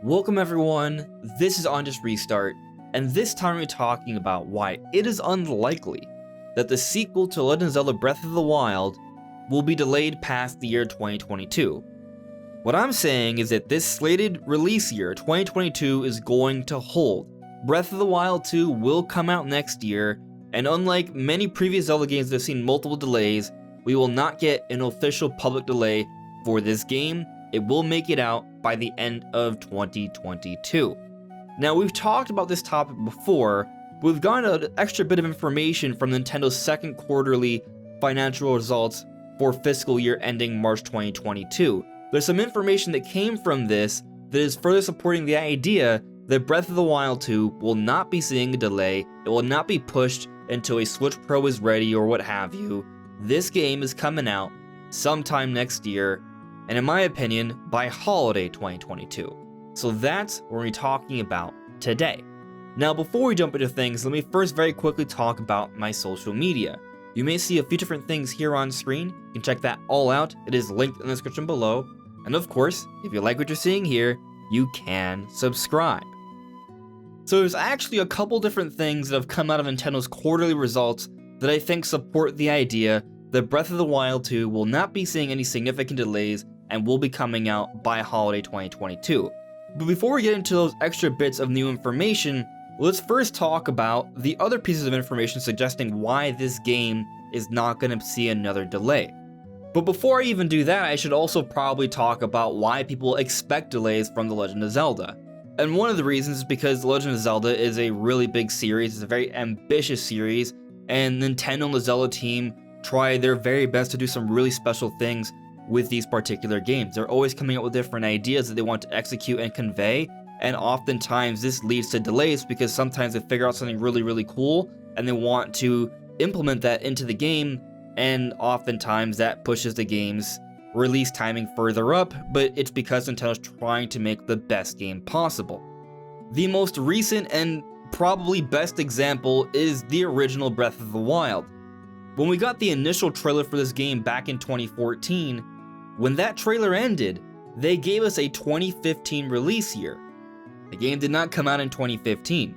Welcome everyone, this is On Just Restart, and this time we're talking about why it is unlikely that the sequel to Legend of Zelda Breath of the Wild will be delayed past the year 2022. What I'm saying is that this slated release year, 2022, is going to hold. Breath of the Wild 2 will come out next year, and unlike many previous Zelda games that have seen multiple delays, we will not get an official public delay for this game. It will make it out by the end of 2022. Now, we've talked about this topic before. We've gotten an extra bit of information from Nintendo's second quarterly financial results for fiscal year ending March 2022. There's some information that came from this that is further supporting the idea that Breath of the Wild 2 will not be seeing a delay. It will not be pushed until a Switch Pro is ready or what have you. This game is coming out sometime next year, and in my opinion, by holiday 2022. So that's what we're talking about today. Now, before we jump into things, let me first very quickly talk about my social media. You may see a few different things here on screen. You can check that all out. It is linked in the description below. And of course, if you like what you're seeing here, you can subscribe. So there's actually a couple different things that have come out of Nintendo's quarterly results that I think support the idea that Breath of the Wild 2 will not be seeing any significant delays and will be coming out by holiday 2022. But before we get into those extra bits of new information, let's first talk about the other pieces of information suggesting why this game is not going to see another delay. But before I even do that, I should also probably talk about why people expect delays from The Legend of Zelda. And one of the reasons is because The Legend of Zelda is a really big series, it's a very ambitious series, and Nintendo and the Zelda team try their very best to do some really special things with these particular games. They're always coming up with different ideas that they want to execute and convey, and oftentimes this leads to delays because sometimes they figure out something really cool and they want to implement that into the game, and oftentimes that pushes the game's release timing further up, but it's because Nintendo's trying to make the best game possible. The most recent and probably best example is the original Breath of the Wild. When we got the initial trailer for this game back in 2014, when that trailer ended, they gave us a 2015 release year. The game did not come out in 2015.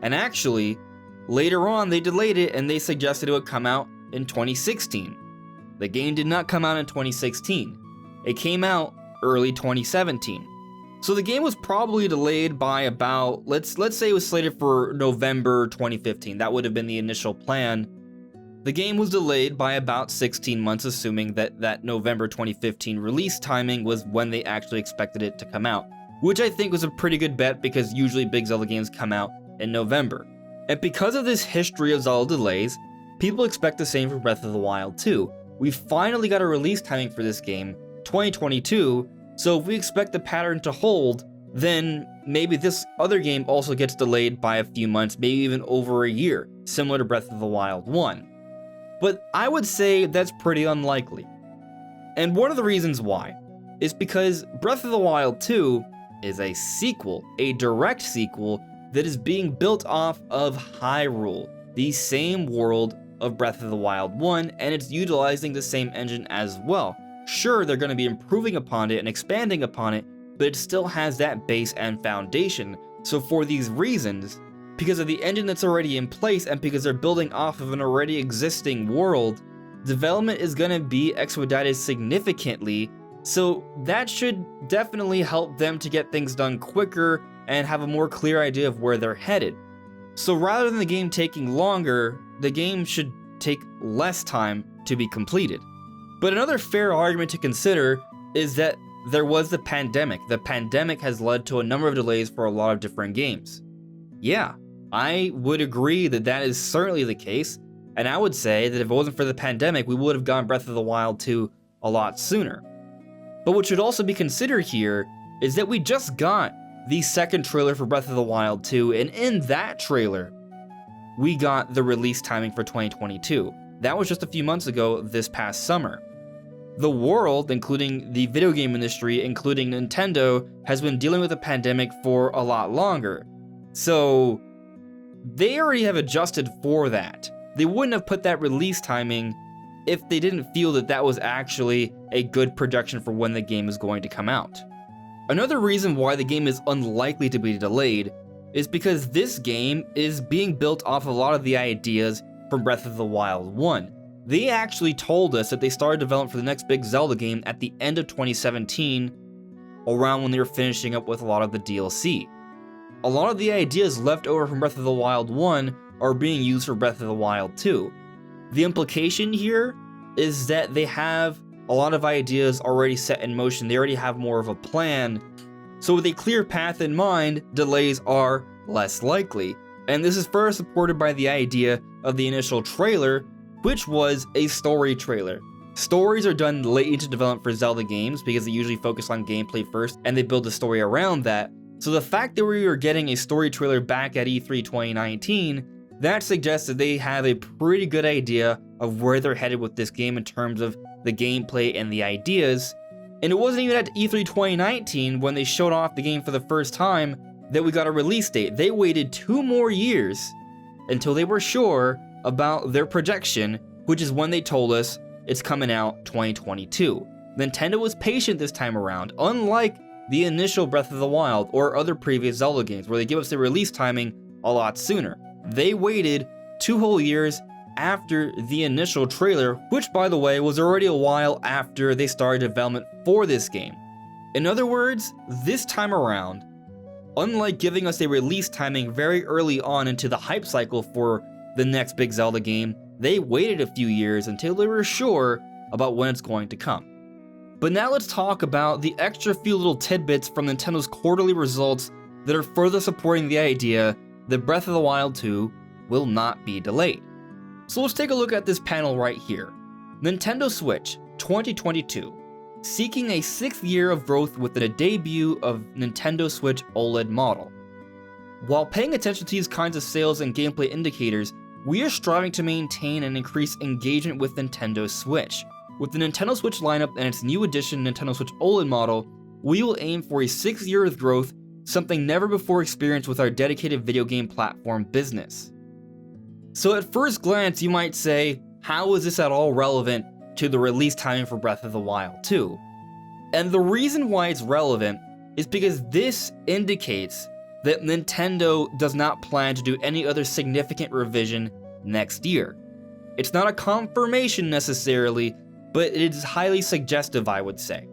And actually, later on they delayed it and they suggested it would come out in 2016. The game did not come out in 2016. It came out early 2017. So the game was probably delayed by about, let's say it was slated for November 2015. That would have been the initial plan. The game was delayed by about 16 months, assuming that November 2015 release timing was when they actually expected it to come out, which I think was a pretty good bet because usually big Zelda games come out in November. And because of this history of Zelda delays, people expect the same for Breath of the Wild 2. We finally got a release timing for this game, 2022, so if we expect the pattern to hold, then maybe this other game also gets delayed by a few months, maybe even over a year, similar to Breath of the Wild 1. But I would say that's pretty unlikely. And one of the reasons why is because Breath of the Wild 2 is a sequel, a direct sequel that is being built off of Hyrule, the same world of Breath of the Wild 1, and it's utilizing the same engine as well. Sure, they're going to be improving upon it and expanding upon it, but it still has that base and foundation. So for these reasons, because of the engine that's already in place and because they're building off of an already existing world, development is going to be expedited significantly, so that should definitely help them to get things done quicker and have a more clear idea of where they're headed. So rather than the game taking longer, the game should take less time to be completed. But another fair argument to consider is that there was the pandemic. The pandemic has led to a number of delays for a lot of different games. Yeah, I would agree that that is certainly the case, and I would say that if it wasn't for the pandemic, we would have gotten Breath of the Wild 2 a lot sooner. But what should also be considered here is that we just got the second trailer for Breath of the Wild 2, and in that trailer, we got the release timing for 2022. That was just a few months ago this past summer. The world, including the video game industry, including Nintendo, has been dealing with the pandemic for a lot longer. So they already have adjusted for that. They wouldn't have put that release timing if they didn't feel that that was actually a good projection for when the game is going to come out. Another reason why the game is unlikely to be delayed is because this game is being built off a lot of the ideas from Breath of the Wild 1. They actually told us that they started development for the next big Zelda game at the end of 2017, around when they were finishing up with a lot of the DLC. A lot of the ideas left over from Breath of the Wild 1 are being used for Breath of the Wild 2. The implication here is that they have a lot of ideas already set in motion. They already have more of a plan. So with a clear path in mind, delays are less likely. And this is further supported by the idea of the initial trailer, which was a story trailer. Stories are done late into development for Zelda games because they usually focus on gameplay first and they build the story around that. So the fact that we were getting a story trailer back at E3 2019, that suggests that they have a pretty good idea of where they're headed with this game in terms of the gameplay and the ideas. And it wasn't even at E3 2019 when they showed off the game for the first time that we got a release date. They waited 2 more years until they were sure about their projection, which is when they told us it's coming out 2022. Nintendo was patient this time around, unlike the initial Breath of the Wild or other previous Zelda games where they give us the release timing a lot sooner. They waited 2 whole years after the initial trailer, which by the way was already a while after they started development for this game. In other words, this time around, unlike giving us a release timing very early on into the hype cycle for the next big Zelda game, they waited a few years until they were sure about when it's going to come. But now let's talk about the extra few little tidbits from Nintendo's quarterly results that are further supporting the idea that Breath of the Wild 2 will not be delayed. So let's take a look at this panel right here. Nintendo Switch 2022, seeking a 6th year of growth with the debut of Nintendo Switch OLED model. While paying attention to these kinds of sales and gameplay indicators, we are striving to maintain and increase engagement with Nintendo Switch. With the Nintendo Switch lineup and its new edition Nintendo Switch OLED model, we will aim for a 6th year of growth, something never before experienced with our dedicated video game platform business. So at first glance, you might say, how is this at all relevant to the release timing for Breath of the Wild 2? And the reason why it's relevant is because this indicates that Nintendo does not plan to do any other significant revision next year. It's not a confirmation necessarily, but it is highly suggestive, I would say.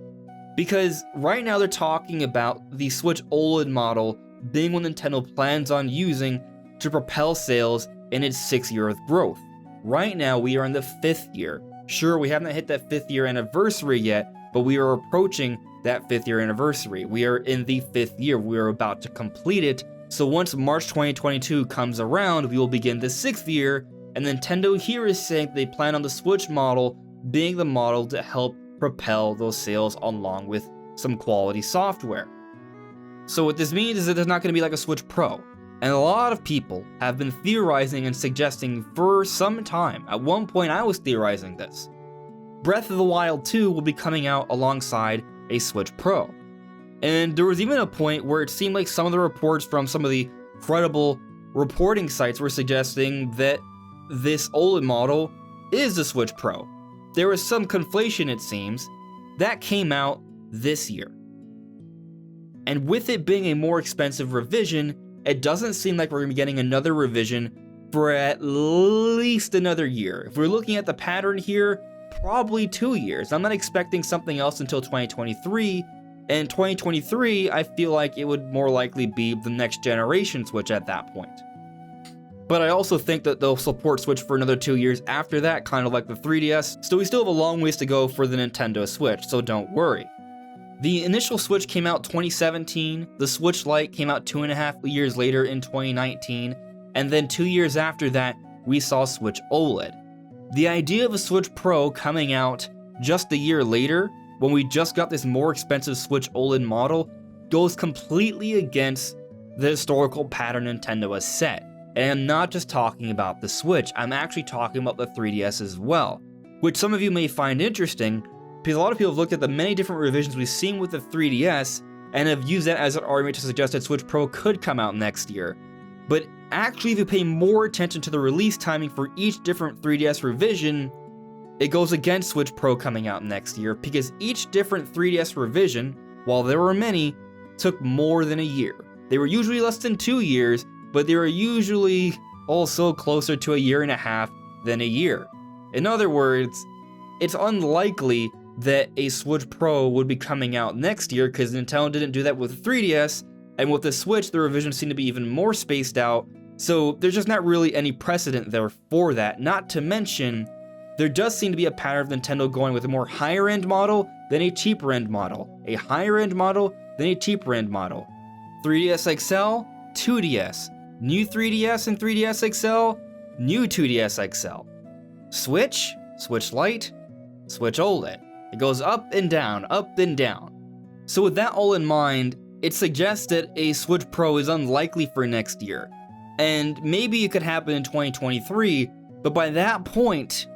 Because right now they're talking about the Switch OLED model being what Nintendo plans on using to propel sales in its 6th year of growth. Right now we are in the 5th year. Sure, we haven't hit that 5th year anniversary yet, but we are approaching that 5th year anniversary. We are in the 5th year. We are about to complete it. So once March 2022 comes around, we will begin the 6th year, and Nintendo here is saying they plan on the Switch model being the model to help propel those sales along with some quality software. So what this means is that there's not going to be like a Switch Pro. And a lot of people have been theorizing and suggesting for some time. At one point I was theorizing this. Breath of the Wild 2 will be coming out alongside a Switch Pro. And there was even a point where it seemed like some of the reports from some of the credible reporting sites were suggesting that this OLED model is the Switch Pro. There was some conflation, it seems. That came out this year. And with it being a more expensive revision, it doesn't seem like we're going to be getting another revision for at least another year. If we're looking at the pattern here, probably 2 years. I'm not expecting something else until 2023. And 2023, I feel like it would more likely be the next generation Switch at that point. But I also think that they'll support Switch for another 2 years after that, kind of like the 3DS. So we still have a long ways to go for the Nintendo Switch, so don't worry. The initial Switch came out 2017, the Switch Lite came out 2.5 years later in 2019, and then 2 years after that, we saw Switch OLED. The idea of a Switch Pro coming out just a year later, when we just got this more expensive Switch OLED model, goes completely against the historical pattern Nintendo has set. And I'm not just talking about the Switch, I'm actually talking about the 3DS as well, which some of you may find interesting, because a lot of people have looked at the many different revisions we've seen with the 3DS and have used that as an argument to suggest that Switch Pro could come out next year. But actually, if you pay more attention to the release timing for each different 3DS revision, it goes against Switch Pro coming out next year, because each different 3DS revision, while there were many, took more than a year. They were usually less than 2 years, but they were usually also closer to a year and a half than a year. In other words, it's unlikely that a Switch Pro would be coming out next year because Nintendo didn't do that with the 3DS, and with the Switch, the revisions seem to be even more spaced out, so there's just not really any precedent there for that. Not to mention, there does seem to be a pattern of Nintendo going with a more higher-end model than a cheaper-end model, a higher-end model than a cheaper-end model. 3DS XL, 2DS, new 3DS and 3DS XL, new 2DS XL. Switch, Switch Lite, Switch OLED. It goes up and down, up and down. So with that all in mind, it suggests that a Switch Pro is unlikely for next year. And maybe it could happen in 2023, but by that point,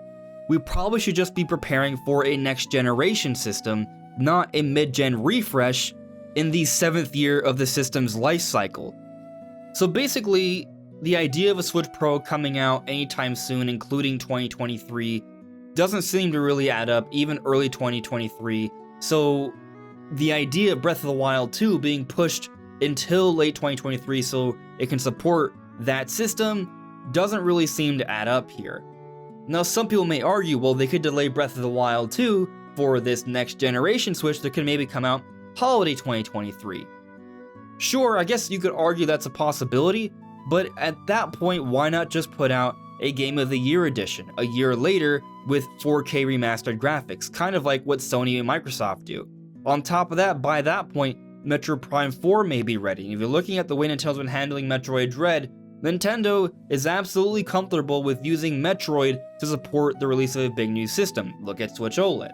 we probably should just be preparing for a next generation system, not a mid-gen refresh in the 7th year of the system's life cycle. So basically, the idea of a Switch Pro coming out anytime soon, including 2023, doesn't seem to really add up, even early 2023. So the idea of Breath of the Wild 2 being pushed until late 2023 so it can support that system doesn't really seem to add up here. Now, some people may argue, well, they could delay Breath of the Wild 2 for this next generation Switch that could maybe come out holiday 2023. Sure, I guess you could argue that's a possibility, but at that point, why not just put out a Game of the Year edition a year later with 4K remastered graphics, kind of like what Sony and Microsoft do. On top of that, by that point, Metroid Prime 4 may be ready. And if you're looking at the way Nintendo's been handling Metroid Dread, Nintendo is absolutely comfortable with using Metroid to support the release of a big new system. Look at Switch OLED.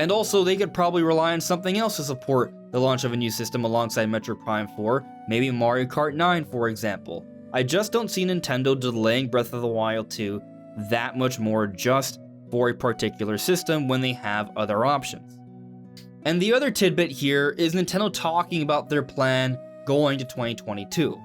And also, they could probably rely on something else to support the launch of a new system alongside Metroid Prime 4, maybe Mario Kart 9, for example. I just don't see Nintendo delaying Breath of the Wild 2 that much more just for a particular system when they have other options. And the other tidbit here is Nintendo talking about their plan going to 2022.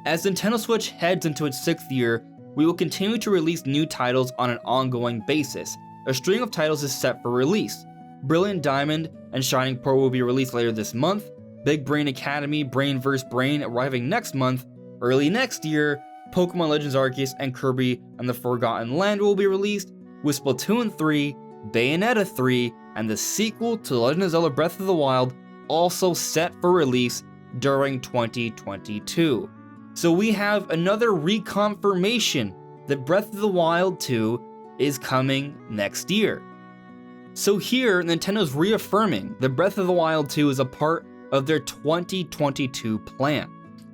As Nintendo Switch heads into its 6th year, we will continue to release new titles on an ongoing basis. A string of titles is set for release. Brilliant Diamond and Shining Pearl will be released later this month, Big Brain Academy, Brain vs. Brain arriving next month. Early next year, Pokemon Legends Arceus and Kirby and the Forgotten Land will be released, with Splatoon 3, Bayonetta 3, and the sequel to Legend of Zelda Breath of the Wild also set for release during 2022. So we have another reconfirmation that Breath of the Wild 2 is coming next year. So here, Nintendo's reaffirming that Breath of the Wild 2 is a part of their 2022 plan.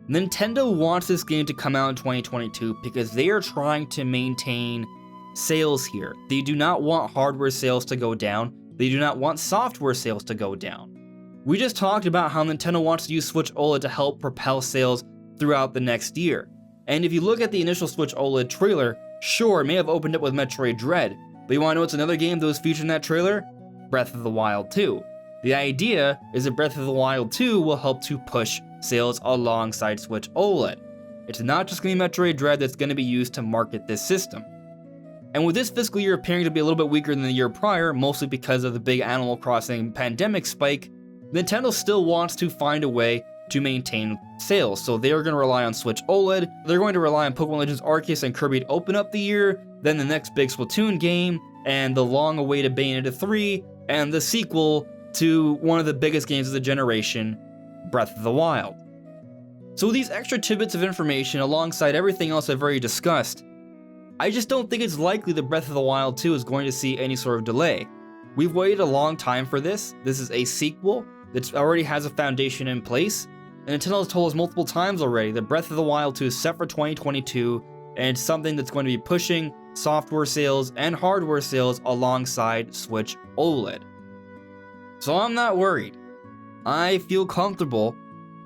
Nintendo wants this game to come out in 2022 because they are trying to maintain sales here. They do not want hardware sales to go down. They do not want software sales to go down. We just talked about how Nintendo wants to use Switch OLED to help propel sales throughout the next year. And if you look at the initial Switch OLED trailer, sure, it may have opened up with Metroid Dread, but you want to know what's another game that was featured in that trailer? Breath of the Wild 2. The idea is that Breath of the Wild 2 will help to push sales alongside Switch OLED. It's not just going to be Metroid Dread that's going to be used to market this system. And with this fiscal year appearing to be a little bit weaker than the year prior, mostly because of the big Animal Crossing pandemic spike, Nintendo still wants to find a way to maintain sales. So they are going to rely on Switch OLED, they're going to rely on Pokemon Legends Arceus and Kirby to open up the year, then the next big Splatoon game, and the long-awaited Bayonetta 3, and the sequel to one of the biggest games of the generation, Breath of the Wild. So with these extra tidbits of information alongside everything else I've already discussed, I just don't think it's likely that Breath of the Wild 2 is going to see any sort of delay. We've waited a long time for this. This is a sequel that already has a foundation in place, and Nintendo has told us multiple times already that Breath of the Wild 2 is set for 2022, and it's something that's going to be pushing software sales and hardware sales alongside Switch OLED. So I'm not worried. I feel comfortable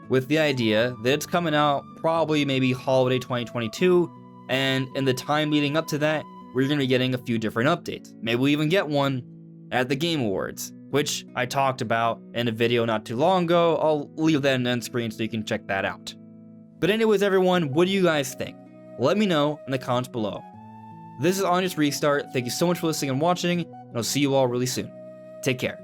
with the idea that it's coming out probably maybe holiday 2022, and in the time leading up to that, we're going to be getting a few different updates. Maybe we'll even get one at the Game Awards, which I talked about in a video not too long ago. I'll leave that in the end screen so you can check that out. But anyways, everyone, what do you guys think? Let me know in the comments below. This is On Just Restart. Thank you so much for listening and watching, and I'll see you all really soon. Take care.